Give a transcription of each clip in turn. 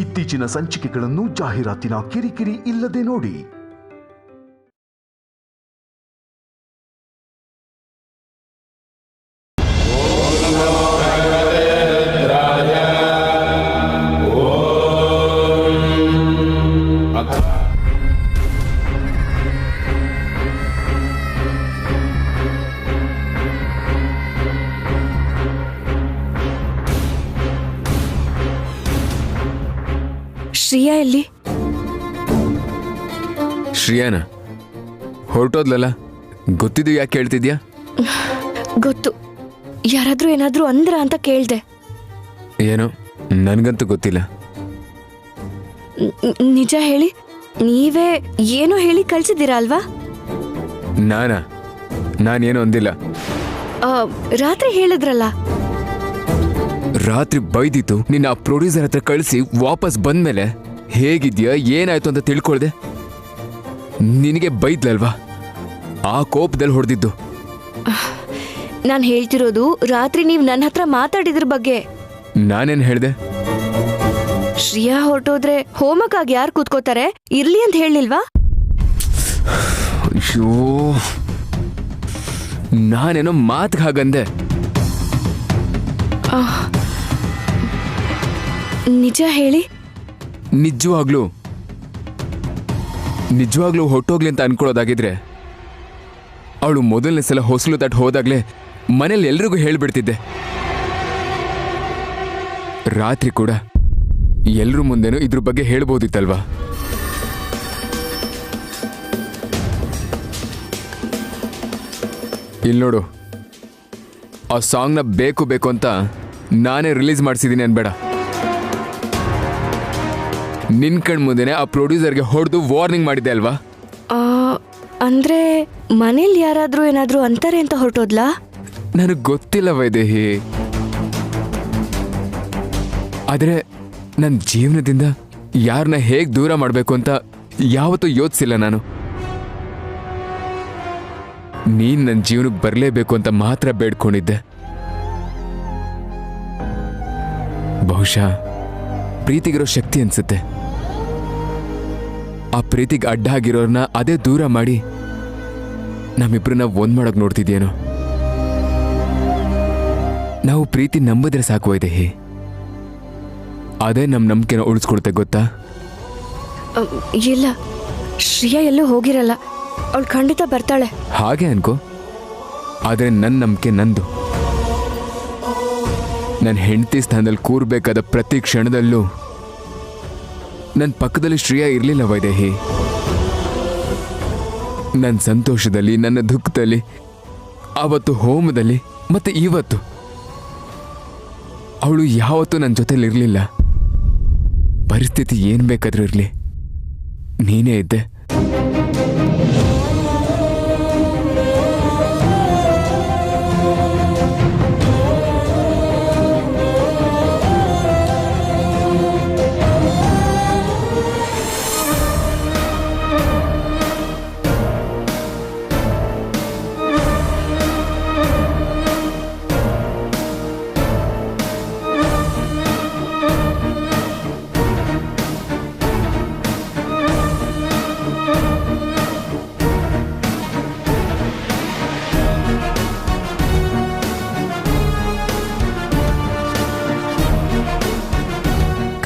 ಇತ್ತೀಚಿನ ಸಂಚಿಕೆಗಳನ್ನು ಜಾಹೀರಾತಿನ ಕಿರಿಕಿರಿ ಇಲ್ಲದೆ ನೋಡಿ. ಶ್ರಿಯಾ ಎಲ್ಲಿ? ಶ್ರಿಯಾನ ಹೊರಟೋದ್ಲಲ್ಲ, ಗೊತ್ತಿದ್ದು ಯಾಕೆ ಕೇಳ್ತಿದ್ಯಾ? ಗೊತ್ತು, ಯಾರಾದ್ರೂ ಏನಾದ್ರೂ ಅಂದ್ರ ಅಂತ ಕೇಳ್ದೆ. ಏನೋ ನನ್ಗಂತೂ ಗೊತ್ತಿಲ್ಲ. ನಿಜ ಹೇಳಿ, ನೀವೇ ಏನೋ ಹೇಳಿ ಕಳ್ಸಿದ್ದೀರಾ ಅಲ್ವಾ? ನಾನೇನು ಅಂದಿಲ್ಲ. ರಾತ್ರಿ ಹೇಳಿದ್ರಲ್ಲ. ರಾತ್ರಿ ಬೈದಿತ್ತು ನಿನ್ನ ಆ ಪ್ರೊಡ್ಯೂಸರ್ ಹತ್ರ ಕಳಿಸಿ ವಾಪಸ್ ಬಂದ್ಮೇಲೆ ಹೇಗಿದ್ಯಾ ಏನಾಯ್ತು ಅಂತ ತಿಳ್ಕೊಳ್ದೆ. ನಿನಗೆ ಬೈದ್ಲಲ್ವಾ, ಆ ಕೋಪದಲ್ಲಿ ಹೊಡೆದಿದ್ದು. ನಾನು ಹೇಳ್ತಿರೋದು ರಾತ್ರಿ ನೀವು ನನ್ನ ಹತ್ರ ಮಾತಾಡಿದ್ರ ಬಗ್ಗೆ. ನಾನೇನ್ ಹೇಳ್ದೆ? ಶ್ರಿಯಾ ಹೊರಟೋದ್ರೆ ಹೋಮಕ್ಕಾಗಿ ಯಾರು ಕೂತ್ಕೋತಾರೆ, ಇರ್ಲಿ ಅಂತ ಹೇಳಿಲ್ವಾ? ಅಯ್ಯೋ, ನಾನೇನೋ ಮಾತ್ಗೆ ಹಾಗಂದೆ. ನಿಜ ಹೇಳಿ. ನಿಜವಾಗ್ಲೂ ಹೊಟ್ಟೋಗ್ಲಿ ಅಂತ ಅನ್ಕೊಳ್ಳೋದಾಗಿದ್ರೆ ಅವಳು ಮೊದಲನೇ ಸಲ ಹೊಸಲು ತಟ್ಟು ಹೋದಾಗ್ಲೇ ಮನೇಲಿ ಎಲ್ರಿಗೂ ಹೇಳ್ಬಿಡ್ತಿದ್ದೆ. ರಾತ್ರಿ ಕೂಡ ಎಲ್ರ ಮುಂದೆನೂ ಇದ್ರ ಬಗ್ಗೆ ಹೇಳ್ಬೋದಿತ್ತಲ್ವಾ? ಇಲ್ಲಿ ನೋಡು, ಆ ಸಾಂಗ್ನ ಬೇಕು ಅಂತ ನಾನೇ ರಿಲೀಸ್ ಮಾಡಿಸಿದ್ದೀನಿ ಅನ್ಬೇಡ. ನಿನ್ ಕಣ್ ಮುಂದೆನೆ ಆ ಪ್ರೊಡ್ಯೂಸರ್ಗೆ ಹೊಡೆದು ವಾರ್ನಿಂಗ್ ಮಾಡಿದ್ದೆ ಅಲ್ವಾ? ಅಂದ್ರೆ ಮನೇಲಿ ಯಾರಾದ್ರೂ ಏನಾದ್ರೂ ಅಂತಾರೆ ಅಂತ ಹೊರಟೋದ್ಲಾ? ನನಗೆ ಗೊತ್ತಿಲ್ಲ ವೈದೇಹಿ, ಆದ್ರೆ ನನ್ನ ಜೀವನದಿಂದ ಯಾರನ್ನ ಹೇಗ್ ದೂರ ಮಾಡಬೇಕು ಅಂತ ಯಾವತ್ತೂ ಯೋಚಿಸಿಲ್ಲ ನಾನು. ನೀನ್ ನನ್ನ ಜೀವನಕ್ಕೆ ಬರಲೇಬೇಕು ಅಂತ ಮಾತ್ರ ಬೇಡ್ಕೊಂಡಿದ್ದೆ. ಬಹುಶಃ ಪ್ರೀತಿಗಿರೋ ಶಕ್ತಿ ಅನ್ಸುತ್ತೆ. ಆ ಪ್ರೀತಿಗೆ ಅಡ್ಡ ಆಗಿರೋರ್ನ ಅದೇ ದೂರ ಮಾಡಿ ನಮ್ಮಿಬ್ರನ್ನ ಒಂದ್ ಮಾಡಕ್ ನೋಡ್ತಿದ್ಯೇನೋ. ನಾವು ಪ್ರೀತಿ ನಂಬಿದ್ರೆ ಸಾಕು ವೈದೇಹಿ, ಅದೇ ನಮ್ ನಂಬಿಕೆನ ಉಳಿಸ್ಕೊಡುತ್ತೆ, ಗೊತ್ತಾ? ಇಲ್ಲ, ಶ್ರಿಯಾ ಎಲ್ಲೂ ಹೋಗಿರಲ್ಲ, ಅವಳು ಖಂಡಿತ ಬರ್ತಾಳೆ. ಹಾಗೆ ಅನ್ಕೋ, ಆದ್ರೆ ನನ್ನ ನಂಬಿಕೆ ನಂದು. ನನ್ನ ಹೆಂಡತಿ ಸ್ಥಾನದಲ್ಲಿ ಕೂರ್ಬೇಕಾದ ಪ್ರತಿ ಕ್ಷಣದಲ್ಲೂ ನನ್ನ ಪಕ್ಕದಲ್ಲಿ ಶ್ರಿಯಾ ಇರಲಿಲ್ಲ ವೈದೇಹಿ. ನನ್ನ ಸಂತೋಷದಲ್ಲಿ, ನನ್ನ ದುಃಖದಲ್ಲಿ, ಆವತ್ತು ಹೋಮದಲ್ಲಿ ಮತ್ತೆ ಇವತ್ತು ಅವಳು ಯಾವತ್ತೂ ನನ್ನ ಜೊತೆಲಿ ಇರಲಿಲ್ಲ. ಪರಿಸ್ಥಿತಿ ಏನ್ ಬೇಕಾದ್ರೂ ಇರಲಿ, ನೀನೇ ಇದ್ದೆ.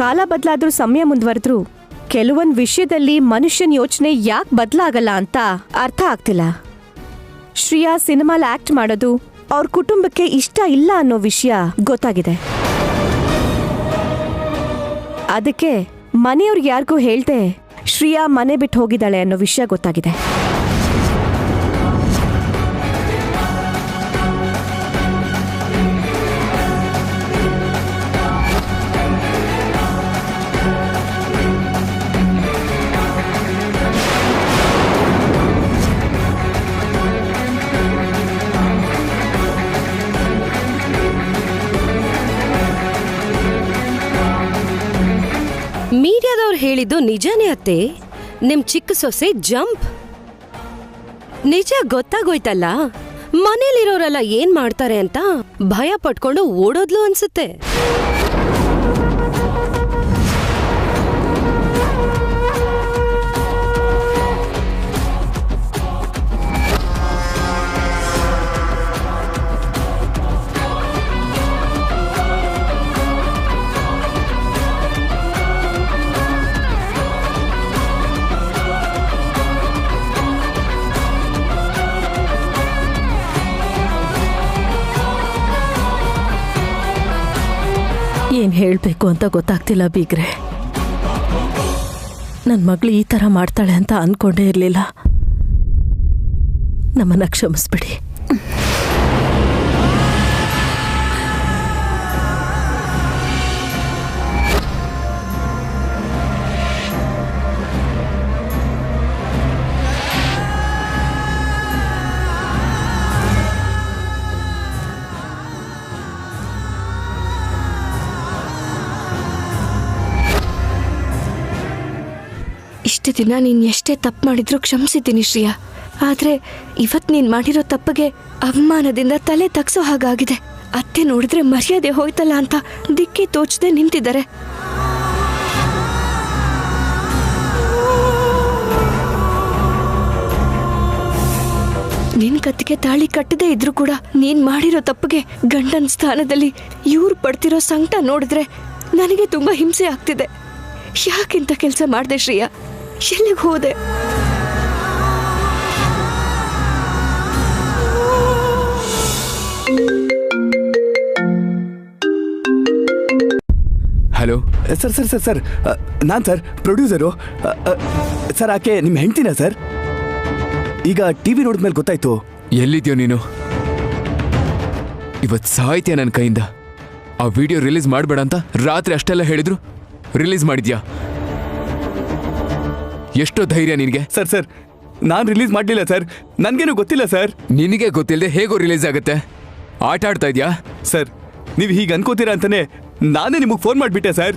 ಕಾಲ ಬದಲಾದ್ರೂ ಸಮಯ ಮುಂದುವರೆದ್ರೂ ಕೆಲವೊಂದು ವಿಷಯದಲ್ಲಿ ಮನುಷ್ಯನ ಯೋಚನೆ ಯಾಕೆ ಬದಲಾಗಲ್ಲ ಅಂತ ಅರ್ಥ ಆಗ್ತಿಲ್ಲ. ಶ್ರಿಯಾ ಸಿನಿಮಾಲ್ ಆಕ್ಟ್ ಮಾಡೋದು ಅವ್ರ ಕುಟುಂಬಕ್ಕೆ ಇಷ್ಟ ಇಲ್ಲ ಅನ್ನೋ ವಿಷಯ ಗೊತ್ತಾಗಿದೆ. ಅದಕ್ಕೆ ಮನೆಯವ್ರಿಗೆ ಯಾರಿಗೂ ಹೇಳ್ದೆ ಶ್ರಿಯಾ ಮನೆ ಬಿಟ್ಟು ಹೋಗಿದ್ದಾಳೆ ಅನ್ನೋ ವಿಷಯ ಗೊತ್ತಾಗಿದೆ. ಮೀಡಿಯಾದವ್ರು ಹೇಳಿದ್ದು ನಿಜನೇ ಅತ್ತೆ. ನಿಮ್ ಚಿಕ್ಕ ಸೊಸೆ ಜಂಪ್ ನಿಜ ಗೊತ್ತಾಗೋಯ್ತಲ್ಲ. ಮನೇಲಿರೋರೆಲ್ಲ ಏನ್ ಮಾಡ್ತಾರೆ ಅಂತ ಭಯ ಪಟ್ಕೊಂಡು ಓಡೋದ್ಲು ಅನ್ಸುತ್ತೆ. ಹೇಳಬೇಕು ಅಂತ ಗೊತ್ತಾಗ್ತಿಲ್ಲ ಬೀಗ್ರೆ. ನನ್ನ ಮಗಳು ಈ ಥರ ಮಾಡ್ತಾಳೆ ಅಂತ ಅಂದ್ಕೊಂಡೇ ಇರಲಿಲ್ಲ. ನಮ್ಮನ್ನ ಕ್ಷಮಿಸ್ಬಿಡಿ. ಇಷ್ಟು ದಿನ ನೀನು ಎಷ್ಟೇ ತಪ್ಪು ಮಾಡಿದ್ರು ಕ್ಷಮಿಸಿದ್ದೀನಿ ಶ್ರೇಯಾ. ಆದ್ರೆ ಇವತ್ತು ನೀನು ಮಾಡಿರೋ ತಪ್ಪಿಗೆ ಅವಮಾನದಿಂದ ತಲೆ ತಗ್ಸೋ ಹಾಗಾಗಿದೆ. ಅತ್ತೆ ನೋಡಿದ್ರೆ ಮರ್ಯಾದೆ ಹೋಯ್ತಲ್ಲ ಅಂತ ದಿಕ್ಕಿ ತೋಚದೆ ನಿಂತಿದ್ದಾರೆ. ನಿನ್ ಕತ್ತಿಗೆ ತಾಳಿ ಕಟ್ಟದೇ ಇದ್ರು ಕೂಡ ನೀನ್ ಮಾಡಿರೋ ತಪ್ಪಿಗೆ ಗಂಡನ ಸ್ಥಾನದಲ್ಲಿ ಇವ್ರು ಪಡ್ತಿರೋ ಸಂಕಟ ನೋಡಿದ್ರೆ ನನಗೆ ತುಂಬಾ ಹಿಂಸೆ ಆಗ್ತಿದೆ. ಯಾಕಿಂತ ಕೆಲಸ ಮಾಡ್ದೆ ಶ್ರೇಯಾ? ಎಲ್ಲಿಗೆ ಹೋದೆ? Hello sir sir sir sir ನಾನು ಸರ್ ಪ್ರೊಡ್ಯೂಸರು ಸರ್. ಆಕೆ ನಿಮ್ಮ ಹೆಂಡ್ತಿನ ಸರ್? ಈಗ ಟಿವಿ ನೋಡಿದ್ಮೇಲೆ ಗೊತ್ತಾಯ್ತು. ಎಲ್ಲಿದ್ಯೋ ನೀನು? ಇವತ್ತು ಸಾಯ್ತೀಯ ನನ್ನ ಕೈಯಿಂದ. ಆ ವಿಡಿಯೋ ರಿಲೀಸ್ ಮಾಡಬೇಡ ಅಂತ ರಾತ್ರಿ ಅಷ್ಟೆಲ್ಲ ಹೇಳಿದ್ರು, ರಿಲೀಸ್ ಮಾಡಿದ್ಯಾ? ಎಷ್ಟೋ ಧೈರ್ಯ ನಿನಗೆ? ಸರ್ ಸರ್ ನಾನು ರಿಲೀಸ್ ಮಾಡಲಿಲ್ಲ ಸರ್. ನನಗೇನು ಗೊತ್ತಿಲ್ಲ ಸರ್. ನಿನಗೆ ಗೊತ್ತಿಲ್ಲದೆ ಹೇಗೋ ರಿಲೀಸ್ ಆಗುತ್ತೆ? ಆಟ ಆಡ್ತಾ ಇದೆಯಾ? ಸರ್ ನೀವು ಹೀಗೆ ಅನ್ಕೋತೀರಾ ಅಂತಾನೆ ನಾನೇ ನಿಮಗೆ ಫೋನ್ ಮಾಡಿಬಿಟ್ಟೆ ಸರ್.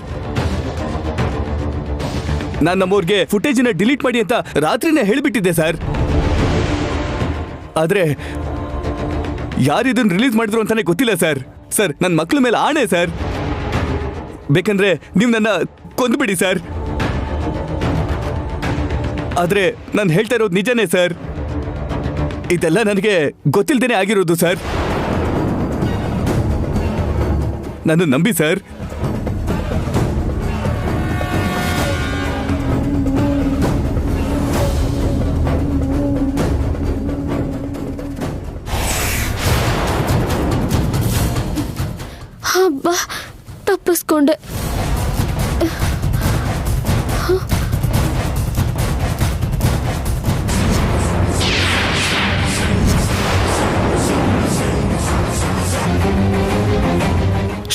ನಾನು ನಮ್ಮವ್ರಿಗೆ ಫುಟೇಜನ್ನ ಡಿಲೀಟ್ ಮಾಡಿ ಅಂತ ರಾತ್ರಿನೇ ಹೇಳಿಬಿಟ್ಟಿದ್ದೆ ಸರ್. ಆದರೆ ಯಾರು ಇದನ್ನು ರಿಲೀಸ್ ಮಾಡಿದ್ರು ಅಂತಾನೆ ಗೊತ್ತಿಲ್ಲ ಸರ್. ಸರ್ ನನ್ನ ಮಕ್ಕಳ ಮೇಲೆ ಆಣೆ ಸರ್. ಬೇಕಂದ್ರೆ ನೀವು ನನ್ನ ಕೊಂದುಬಿಡಿ ಸರ್. ಆದ್ರೆ ನಾನು ಹೇಳ್ತಾ ಇರೋದು ನಿಜನೇ ಸರ್. ಇದೆಲ್ಲ ನನಗೆ ಗೊತ್ತಿಲ್ದೇನೆ ಆಗಿರೋದು ಸರ್. ನಾನು ನಂಬಿ ಸರ್. ಹಬ್ಬ, ತಪ್ಪಿಸ್ಕೊಂಡೆ.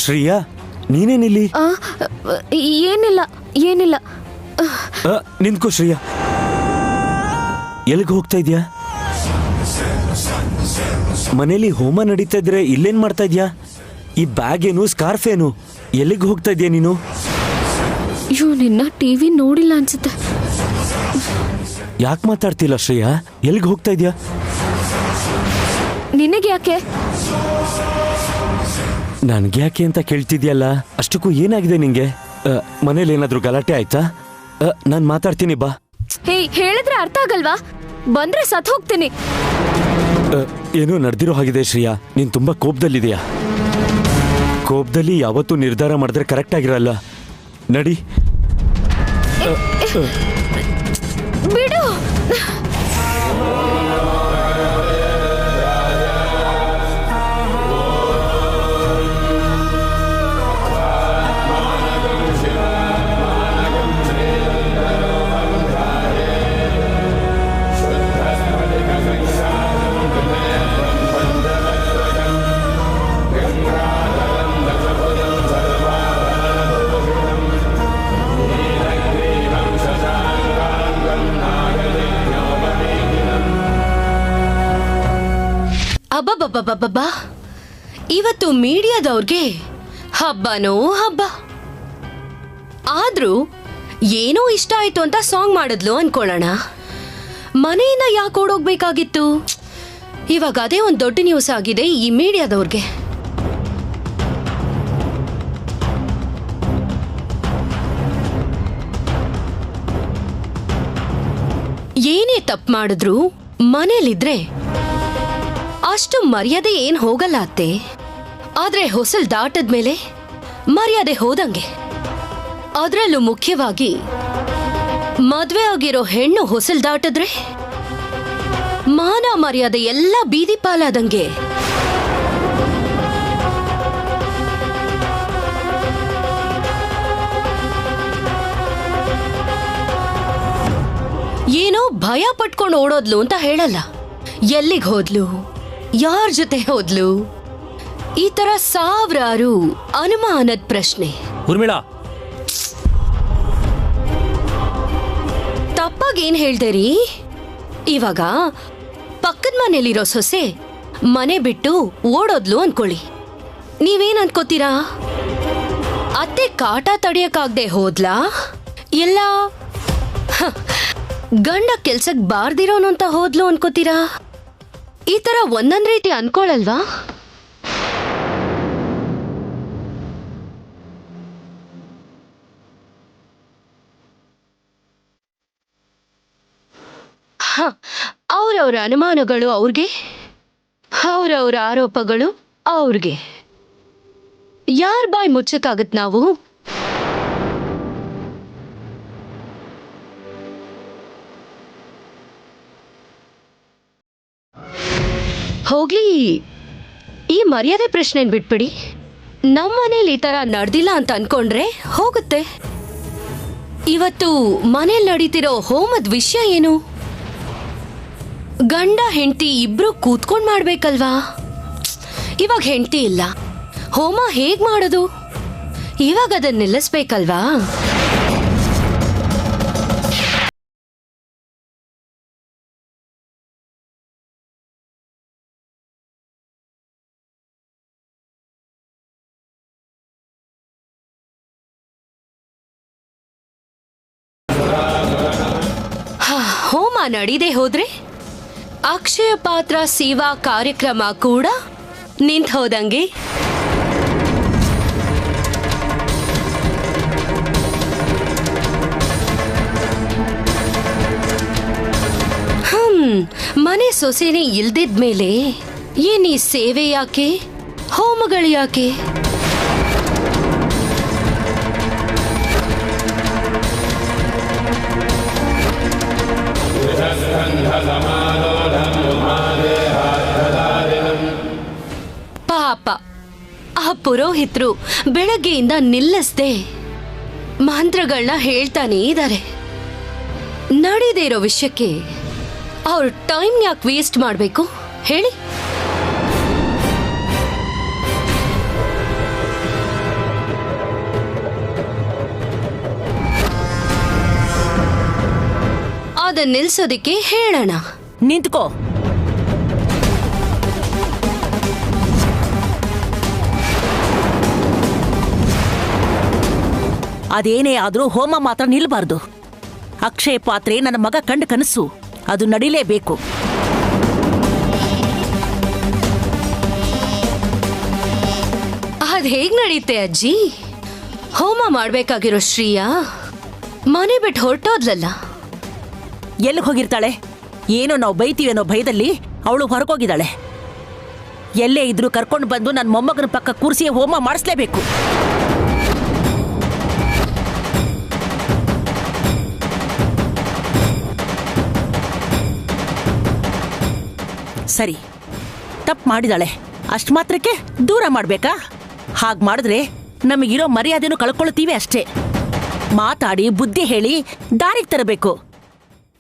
ಶ್ರೇಯಾ ನೀನೇನಿಲ್ಲಿ? ಏನಿಲ್ಲ ಏನಿಲ್ಲ. ನಿಂತ್ಕೋ ಶ್ರೇಯಾ. ಎಲ್ಲಿಗೆ ಹೋಗ್ತಾ ಇದೀಯಾ? ಮನೇಲಿ ಹೋಮ ನಡೀತಾ ಇದ್ರೆ ಇಲ್ಲೇನ್ ಮಾಡ್ತಾ ಇದ್ಯಾ? ಈ ಬ್ಯಾಗ್ ಏನು, ಸ್ಕಾರ್ಫ್ ಏನು? ಎಲ್ಲಿಗೆ ಹೋಗ್ತಾ ಇದೀಯ ನೀನು? ನಿನ್ನ ಟಿವಿ ನೋಡಿಲ್ಲ ಅನ್ಸುತ್ತೆ. ಯಾಕೆ ಮಾತಾಡ್ತಿಲ್ಲ ಶ್ರೇಯಾ? ಎಲ್ಲಿಗೆ ಹೋಗ್ತಾ ಇದೀಯಾ? ನಿನಗೆ ಯಾಕೆ? ನನ್ಗೆ ಯಾಕೆ ಅಂತ ಕೇಳ್ತಿದ್ಯಲ್ಲ. ಅಷ್ಟಕ್ಕೂ ಏನಾಗಿದೆ ನಿಂಗೆ? ಮನೇಲಿ ಏನಾದ್ರೂ ಗಲಾಟೆ ಆಯ್ತಾ? ನಾನು ಮಾತಾಡ್ತೀನಿ ಬಾ. ಹೇಳಿದ್ರೆ ಅರ್ಥ ಆಗಲ್ವಾ? ಬಂದ್ರೆ ಸತ್ ಹೋಗ್ತೀನಿ. ಏನೋ ನಡೆದಿರೋ ಹಾಗಿದೆ ಶ್ರೇಯಾ. ನೀನ್ ತುಂಬಾ ಕೋಪದಲ್ಲಿದೆಯಾ? ಕೋಪದಲ್ಲಿ ಯಾವತ್ತೂ ನಿರ್ಧಾರ ಮಾಡಿದ್ರೆ ಕರೆಕ್ಟ್ ಆಗಿರಲ್ಲ. ನಡಿ. ಬಿಡು. ಅಬ್ಬಬ್ಬಬ್ಬಬ್ಬಬ್ಬಾ, ಇವತ್ತು ಮೀಡಿಯಾದವ್ರಿಗೆ ಹಬ್ಬನೋ ಹಬ್ಬ. ಆದ್ರೂ ಏನೋ ಇಷ್ಟ ಆಯ್ತು ಅಂತ ಸಾಂಗ್ ಮಾಡಿದ್ಲು ಅನ್ಕೊಳ್ಳೋಣ. ಮನೆಯಿಂದ ಯಾಕೆ ಓಡೋಗ್ಬೇಕಾಗಿತ್ತು? ಇವಾಗ ಅದೇ ಒಂದು ದೊಡ್ಡ ನ್ಯೂಸ್ ಆಗಿದೆ ಈ ಮೀಡಿಯಾದವ್ರಿಗೆ. ಏನೇ ತಪ್ಪು ಮಾಡಿದ್ರು ಮನೇಲಿದ್ರೆ ಅಷ್ಟು ಮರ್ಯಾದೆ ಏನ್ ಹೋಗಲ್ಲ ಅತ್ತೆ. ಆದ್ರೆ ಹೊಸಲ್ ದಾಟದ್ಮೇಲೆ ಮರ್ಯಾದೆ ಹೋದಂಗೆ. ಅದ್ರಲ್ಲೂ ಮುಖ್ಯವಾಗಿ ಮದ್ವೆ ಆಗಿರೋ ಹೆಣ್ಣು ಹೊಸಲ್ ದಾಟಿದ್ರೆ ಮಾನ ಮರ್ಯಾದೆ ಎಲ್ಲ ಬೀದಿ ಪಾಲಾದಂಗೆ. ಏನೋ ಭಯ ಪಟ್ಕೊಂಡು ಓಡೋದ್ಲು ಅಂತ ಹೇಳಲ್ಲ. ಎಲ್ಲಿಗೆ ಹೋದ್ಲು, ಯಾರ ಜೊತೆ ಹೋದ್ಲು, ಈ ತರ ಸಾವಿರಾರು ಅನುಮಾನದ ಪ್ರಶ್ನೆ. ಊರ್ಮಿಳಾ, ತಪ್ಪಾಗೇನ್ ಹೇಳ್ದೇರಿ? ಇವಾಗ ಪಕ್ಕದ ಮನೇಲಿರೋ ಸೊಸೆ ಮನೆ ಬಿಟ್ಟು ಓಡೋದ್ಲು ಅನ್ಕೊಳ್ಳಿ, ನೀವೇನ್ ಅನ್ಕೋತೀರಾ? ಅತ್ತೆ ಕಾಟ ತಡಿಯಕ್ಕಾಗ್ದೆ ಹೋದ್ಲಾ, ಇಲ್ಲ ಗಂಡ ಕೆಲ್ಸಕ್ ಬಾರ್ದಿರೋನು ಅಂತ ಹೋದ್ಲು ಅನ್ಕೋತೀರಾ? ಈ ತರ ಒಂದೊಂದ್ ರೀತಿ ಅನ್ಕೊಳಲ್ವಾ? ಅವ್ರವ್ರ ಅನುಮಾನಗಳು ಅವ್ರಿಗೆ, ಅವ್ರವ್ರ ಆರೋಪಗಳು ಅವ್ರಿಗೆ. ಯಾರ್ ಬಾಯ್ ಮುಚ್ಚಕ್ಕಾಗತ್ ನಾವು? ಹೋಗ್ಲಿ, ಈ ಮರ್ಯಾದೆ ಪ್ರಶ್ನೆನ್ ಬಿಟ್ಬಿಡಿ. ನಮ್ಮ ಮನೇಲಿ ಈ ತರ ನಡೆದಿಲ್ಲ ಅಂತ ಅನ್ಕೊಂಡ್ರೆ ಹೋಗುತ್ತೆ. ಇವತ್ತು ಮನೇಲಿ ನಡೀತಿರೋ ಹೋಮದ ವಿಷಯ ಏನು? ಗಂಡ ಹೆಂಡತಿ ಇಬ್ರು ಕೂತ್ಕೊಂಡ್ ಮಾಡ್ಬೇಕಲ್ವಾ? ಇವಾಗ ಹೆಂಡತಿ ಇಲ್ಲ, ಹೋಮ ಹೇಗ್ ಮಾಡೋದು? ಇವಾಗ ಅದನ್ನ ನಿಲ್ಲಿಸ್ಬೇಕಲ್ವಾ? ಹೋಮ ನಡೀದೆ ಹೋದ್ರೆ ಅಕ್ಷಯ ಪಾತ್ರ ಸೇವಾ ಕಾರ್ಯಕ್ರಮ ಕೂಡ ನಿಂತು ಹೋದಂಗೆ. ಮನೆ ಸೊಸೆನೇ ಇಲ್ದಿದ್ಮೇಲೆ ಏನಿ ಸೇವೆ ಯಾಕೆ, ಹೋಮಗಳು ಯಾಕೆ? ಪಾಪ ಆ ಪುರೋಹಿತರು ಬೆಳಗ್ಗೆಯಿಂದ ನಿಲ್ಲಿಸ್ದೆ ಮಂತ್ರಗಳನ್ನ ಹೇಳ್ತಾನೇ ಇದ್ದಾರೆ. ನಡೀದೇ ಇರೋ ವಿಷಯಕ್ಕೆ ಅವ್ರ ಟೈಮ್ ಯಾಕೆ ವೇಸ್ಟ್ ಮಾಡಬೇಕು ಹೇಳಿ? ಅದನ್ನ ನಿಲ್ಸೋದಿಕ್ಕೆ ಹೇಳೋಣ. ನಿಂತ್ಕೋ. ಅದೇನೇ ಆದ್ರೂ ಹೋಮ ಮಾತ್ರ ನಿಲ್ಬಾರ್ದು. ಅಕ್ಷಯ ಪಾತ್ರೆ ನನ್ನ ಮಗ ಕಂಡ ಕನಸು, ಅದು ನಡಿಲೇಬೇಕು. ಅದ್ ಹೇಗ್ ನಡೀತೆ ಅಜ್ಜಿ? ಹೋಮ ಮಾಡ್ಬೇಕಾಗಿರೋ ಶ್ರೀಯಾ ಮನೆ ಬಿಟ್ಟು ಹೊರಟೋದ್ಲಲ್ಲ. ಎಲ್ಲಿಗೆ ಹೋಗಿರ್ತಾಳೆ? ಏನೋ ನಾವು ಬೈತೀವೇನೋ ಭಯದಲ್ಲಿ ಅವಳು ಹೊರಗೋಗಿದ್ದಾಳೆ. ಎಲ್ಲೇ ಇದ್ರೂ ಕರ್ಕೊಂಡು ಬಂದು ನನ್ನ ಮೊಮ್ಮಗನ ಪಕ್ಕ ಕೂರಿಸಿ ಹೋಮ ಮಾಡಿಸ್ಲೇಬೇಕು. ಸರಿ, ತಪ್ಪು ಮಾಡಿದಾಳೆ, ಅಷ್ಟು ಮಾತ್ರಕ್ಕೆ ದೂರ ಮಾಡಬೇಕಾ? ಹಾಗೆ ಮಾಡಿದ್ರೆ ನಮಗಿರೋ ಮರ್ಯಾದೆನೂ ಕಳ್ಕೊಳ್ತೀವಿ ಅಷ್ಟೇ. ಮಾತಾಡಿ ಬುದ್ಧಿ ಹೇಳಿ ದಾರಿಗೆ ತರಬೇಕು.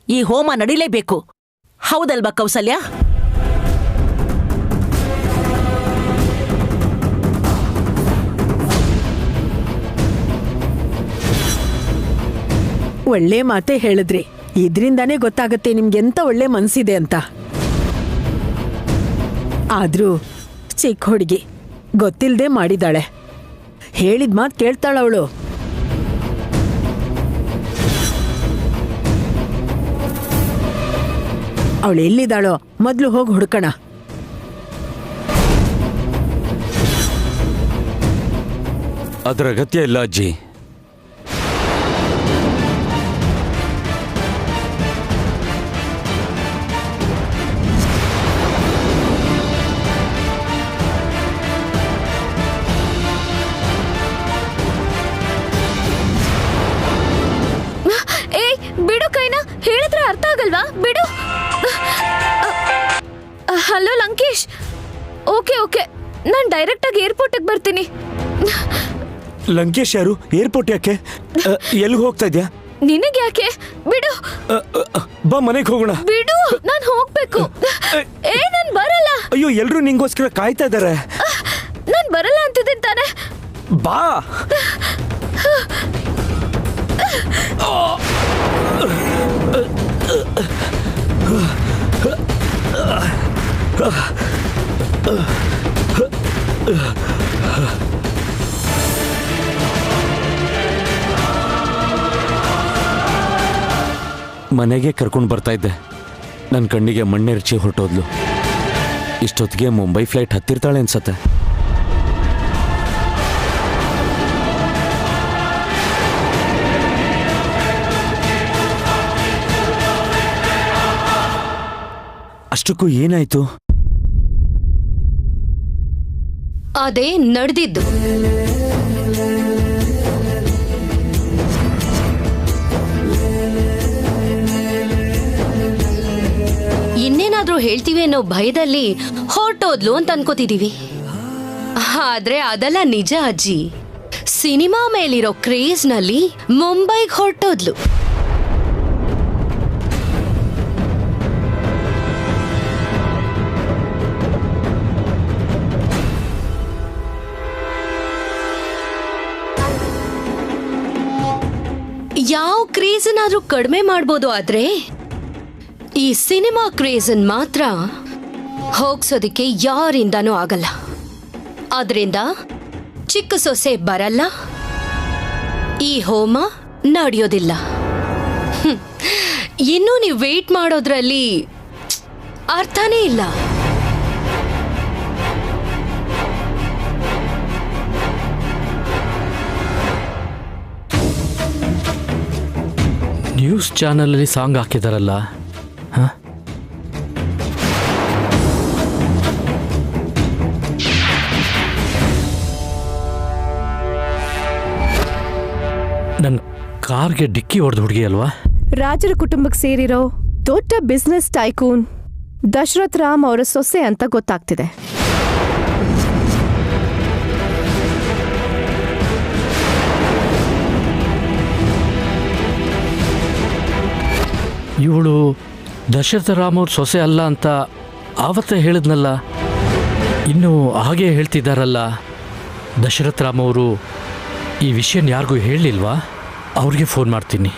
ಈ ಹೋಮ ನಡಿಲೇಬೇಕು, ಹೌದಲ್ವಾ ಕೌಸಲ್ಯ? ಒಳ್ಳೆ ಮಾತೇ ಹೇಳಿದ್ರಿ. ಇದ್ರಿಂದಾನೇ ಗೊತ್ತಾಗತ್ತೆ ನಿಮ್ಗೆಂತ ಒಳ್ಳೆ ಮನ್ಸಿದೆ ಅಂತ. ಆದ್ರೂ ಚಿಕ್ಕ ಹುಡುಗಿ ಗೊತ್ತಿಲ್ದೆ ಮಾಡಿದಾಳೆ. ಹೇಳಿದ ಮಾತು ಕೇಳ್ತಾಳವಳು. ಅವಳು ಎಲ್ಲಿದ್ದಾಳೋ ಮೊದಲು ಹೋಗಿ ಹುಡ್ಕಣ. ಅದರ ಅಗತ್ಯ ಇಲ್ಲ ಅಜ್ಜಿ. ಬಿಡು ಕೈನ, ಹೇಳಿದ್ರೆ ಅರ್ಥ ಆಗಲ್ವಾ? ಬಿಡು. ಹಲೋ ಲಂಕೇಶ್. ಓಕೆ ಓಕೆ, ನಾನು ಡೈರೆಕ್ಟ್ ಆಗಿ ಏರ್ಪೋರ್ಟಿಗೆ ಬರ್ತೀನಿ. ಲಂಕೇಶ್ ಯಾರು? ಏರ್ಪೋರ್ಟ್ ಯಾಕೆ? ಎಲ್ಲಿಗೆ ಹೋಗ್ತಾ ಇದ್ಯಾ? ನಿನಗೆ ಯಾಕೆ? ಬಿಡು. ಬಾ ಮನೆಗೆ ಹೋಗೋಣ. ಬಿಡು, ನಾನು ಹೋಗ್ಬೇಕು. ನಾನ್ ಬರಲ್ಲ. ಅಯ್ಯೋ, ಎಲ್ರು ನಿಂಗೋಸ್ಕರ ಕಾಯ್ತಾ ಇದ್ದಾರೆ. ನಾನ್ ಬರಲ್ಲ ಅಂತಿದ್ದೀನಿ ತಾನೆ. ಬಾ. ಮನೆಗೆ ಕರ್ಕೊಂಡು ಬರ್ತಾ ಇದ್ದೆ. ನನ್ನ ಕಣ್ಣಿಗೆ ಮಣ್ಣೆರಚಿ ಹೊರಟೋದ್ಲು. ಇಷ್ಟೊತ್ತಿಗೆ ಮುಂಬೈ ಫ್ಲೈಟ್ ಹತ್ತಿರ್ತಾಳೆ ಅನ್ಸತ್ತೆ. ಅಷ್ಟಕ್ಕೂ ಏನಾಯ್ತು? ಅದೇ ನಡೆದಿದ್ದು. ಇನ್ನೇನಾದ್ರೂ ಹೇಳ್ತೀವಿ ಅನ್ನೋ ಭಯದಲ್ಲಿ ಹೊರಟೋದ್ಲು ಅಂತ ಅನ್ಕೋತಿದೀವಿ. ಆದ್ರೆ ಅದೆಲ್ಲ ನಿಜ ಅಜ್ಜಿ. ಸಿನಿಮಾ ಮೇಲಿರೋ ಕ್ರೇಜ್ನಲ್ಲಿ ಮುಂಬೈಗೆ ಹೊರಟೋದ್ಲು. ಯಾವ ಕ್ರೇಜನ್ನಾದ್ರೂ ಕಡಿಮೆ ಮಾಡ್ಬೋದು, ಆದ್ರೆ ಈ ಸಿನಿಮಾ ಕ್ರೇಜನ್ ಮಾತ್ರ ಹೋಗ್ಸೋದಕ್ಕೆ ಯಾರಿಂದನೂ ಆಗಲ್ಲ. ಆದ್ರಿಂದ ಚಿಕ್ಕ ಸೊಸೆ ಬರಲ್ಲ, ಈ ಹೋಮ ನಡೆಯೋದಿಲ್ಲ. ಇನ್ನೂ ನೀವು ವೇಟ್ ಮಾಡೋದ್ರಲ್ಲಿ ಅರ್ಥನೇ ಇಲ್ಲ. ನ್ಯೂಸ್ ಚಾನಲಲ್ಲಿ ಸಾಂಗ್ ಹಾಕಿದಾರಲ್ಲ, ನನ್ನ ಕಾರ್ಗೆ ಡಿಕ್ಕಿ ಹೊಡೆದು ಹುಡುಗಿ ಅಲ್ವಾ? ರಾಜರ ಕುಟುಂಬಕ್ಕೆ ಸೇರಿರೋ ದೊಡ್ಡ ಬಿಸ್ನೆಸ್ ಟೈಕೂನ್ ದಶರಥ್ ರಾಮ್ ಅವರ ಸೊಸೆ ಅಂತ ಗೊತ್ತಾಗ್ತಿದೆ. ಇವಳು ದಶರಥ ರಾಮ್ ಅವ್ರ ಸೊಸೆ ಅಲ್ಲ ಅಂತ ಆವತ್ತೇ ಹೇಳಿದ್ನಲ್ಲ, ಇನ್ನು ಹಾಗೆ ಹೇಳ್ತಿದ್ದಾರಲ್ಲ. ದಶರಥ ರಾಮ್ ಅವರು ಈ ವಿಷಯನ ಯಾರಿಗೂ ಹೇಳಲಿಲ್ವಾ? ಅವ್ರಿಗೆ ಫೋನ್ ಮಾಡ್ತೀನಿ.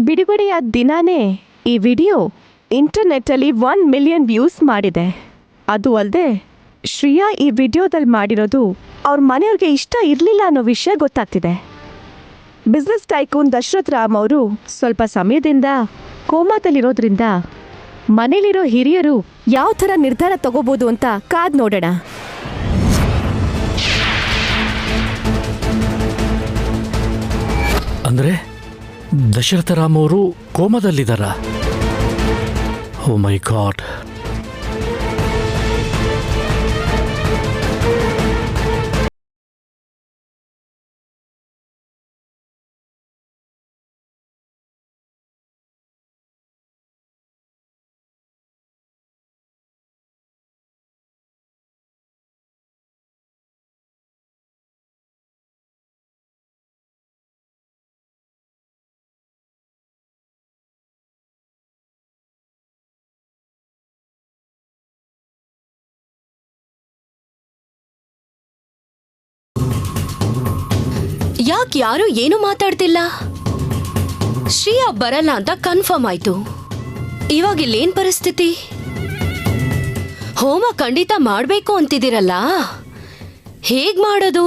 ಬಿಡುಗಡೆಯ ದಿನಾನೇ ಈ ವಿಡಿಯೋ ಇಂಟರ್ನೆಟ್ಟಲ್ಲಿ 1 ಮಿಲಿಯನ್ ವ್ಯೂಸ್ ಮಾಡಿದೆ. ಅದು ಅಲ್ಲದೆ ಶ್ರೇಯಾ ಈ ವಿಡಿಯೋದಲ್ಲಿ ಮಾಡಿರೋದು ಅವ್ರ ಮನೆಯವ್ರಿಗೆ ಇಷ್ಟ ಇರಲಿಲ್ಲ ಅನ್ನೋ ವಿಷಯ ಗೊತ್ತಾಗ್ತಿದೆ. ಬಿಸ್ನೆಸ್ ಟೈಕೂನ್ ದಶರಥ್ ರಾಮ್ ಅವರು ಸ್ವಲ್ಪ ಸಮಯದಿಂದ ಕೋಮಾದಲ್ಲಿರೋದ್ರಿಂದ ಮನೇಲಿರೋ ಹಿರಿಯರು ಯಾವ ಥರ ನಿರ್ಧಾರ ತಗೋಬೋದು ಅಂತ ಕಾದ್ ನೋಡೋಣ. ಅಂದರೆ ದಶರಥ ರಾಮ್ ಅವರು ಕೋಮದಲ್ಲಿದ್ದಾರಾ? ಓ ಮೈ ಗಾಡ್. ಯಾಕೆ ಯಾರು ಏನು ಮಾತಾಡ್ತಿಲ್ಲ? ಶ್ರೇಯಾ ಬರಲ್ಲ ಅಂತ ಕನ್ಫರ್ಮ್ ಆಯ್ತು. ಇವಾಗ ಇಲ್ಲೇನ್ ಪರಿಸ್ಥಿತಿ? ಹೋಮ ಖಂಡಿತ ಮಾಡ್ಬೇಕು ಅಂತಿದ್ದೀರಲ್ಲ, ಹೇಗ್ ಮಾಡೋದು?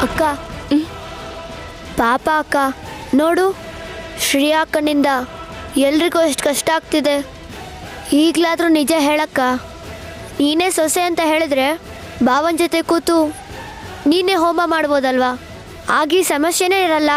ಅಕ್ಕ, ಪಾಪ ಅಕ್ಕ, ನೋಡು ಶ್ರೇಯಾ ಅಕ್ಕನಿಂದ ಎಲ್ರಿಗೂ ಎಷ್ಟು ಕಷ್ಟ ಆಗ್ತಿದೆ. ಈಗಲಾದರೂ ನಿಜ ಹೇಳಕ್ಕ. ನೀನೇ ಸೊಸೆ ಅಂತ ಹೇಳಿದ್ರೆ ಭಾವನ ಜೊತೆ ಕೂತು ನೀನೇ ಹೋಮ ಮಾಡ್ಬೋದಲ್ವಾ? ಆಗ ಈ ಸಮಸ್ಯೆನೇ ಇರಲ್ಲ.